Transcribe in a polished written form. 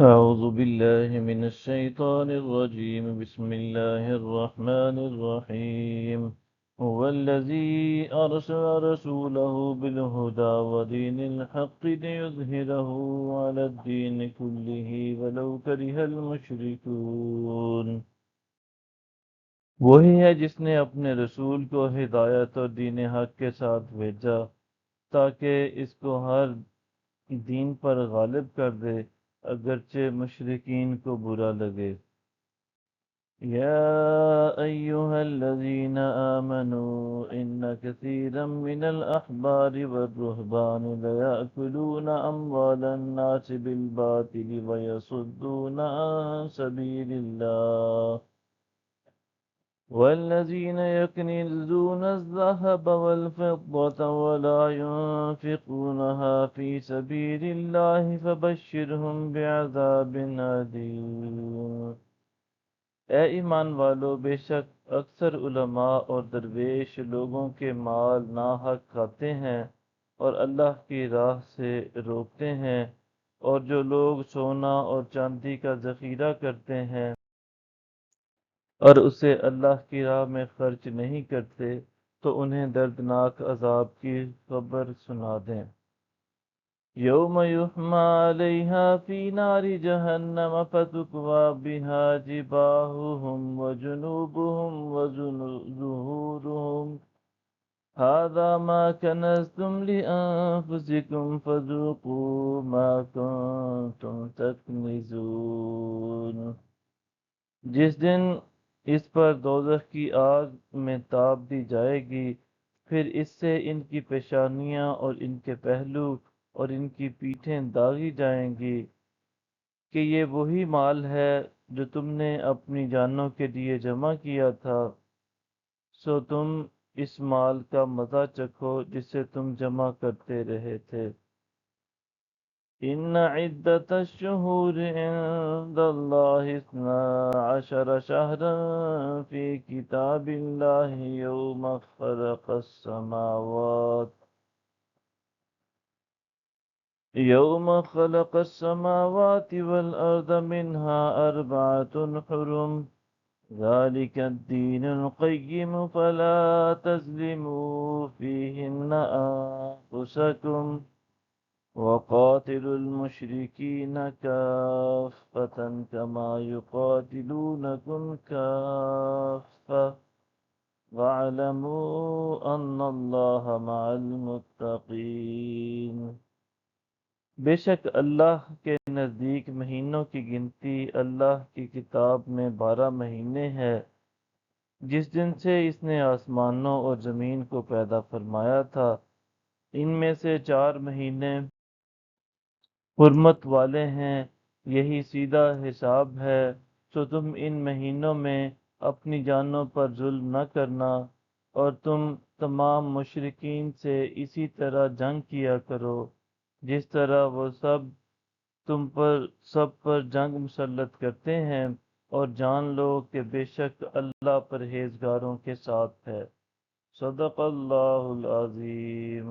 أعوذ بالله من الشيطان الرجيم بسم الله الرحمن الرحيم هو الذي أرسل رسوله بالهدى ودين الحق ليظهره على الدين كله ولو كره المشركون وہی ہے جس نے اپنے رسول کو ہدایت اور دین حق کے ساتھ بھیجا تاکہ اس کو ہر دین پر غالب کر دے اگرچہ مشرکین کو برا لگے۔ يا أيها الذين آمنوا إن كثيرا من الأحبار والرهبان ليأكلون أموال الناس بالباطل ويصدون عن سبيل الله والذين يكنزون الذهب والفضة ولا ينفقونها في سبيل الله فبشرهم بعذاب أليم۔ اے ایمان والو، بے شک اکثر علماء اور درویش لوگوں کے مال ناحق کھاتے ہیں اور اللہ کی راہ سے روکتے ہیں، اور جو لوگ سونا اور چاندی کا ذخیرہ کرتے ہیں اور اسے اللہ کی راہ میں خرچ نہیں کرتے تو انہیں دردناک عذاب کی خبر سنا دیں۔ یوم یحمى علیہا فی نار جہنم فتکوی بہا جباہہم وجنوبہم وظہورہم ھذا ما کنزتم لانفسکم فذوقوا ما کنتم تکنزون۔ جس دن اس پر دوزخ کی آگ میں تاب دی جائے گی، پھر اس سے ان کی پیشانیاں اور ان کے پہلو اور ان کی پیٹھیں داغی جائیں گی کہ یہ وہی مال ہے جو تم نے اپنی جانوں کے لیے جمع کیا تھا، سو تم اس مال کا مزہ چکھو جسے تم جمع کرتے رہے تھے۔ ان عدت الشہور عند اللہ 12 شہرا فی کتاب اللہ یوم خلق السماوات والارض منها 4 حرم ذلك الدین القیم فلا تظلموا فیہن انفسکم وقاتلوا المشركين كافة كما يقاتلونكم كافة واعلموا أن الله مع المتقين۔ بے شک اللہ کے نزدیک مہینوں کی گنتی اللہ کی کتاب میں 12 مہینے ہے، جس دن سے اس نے آسمانوں اور زمین کو پیدا فرمایا تھا، ان میں سے 4 مہینے حرمت والے ہیں، یہی سیدھا حساب ہے، سو تم ان مہینوں میں اپنی جانوں پر ظلم نہ کرنا، اور تم تمام مشرکین سے اسی طرح جنگ کیا کرو جس طرح وہ تم سب پر جنگ مسلط کرتے ہیں، اور جان لو کہ بے شک اللہ پرہیزگاروں کے ساتھ ہے۔ صدق اللہ العظیم۔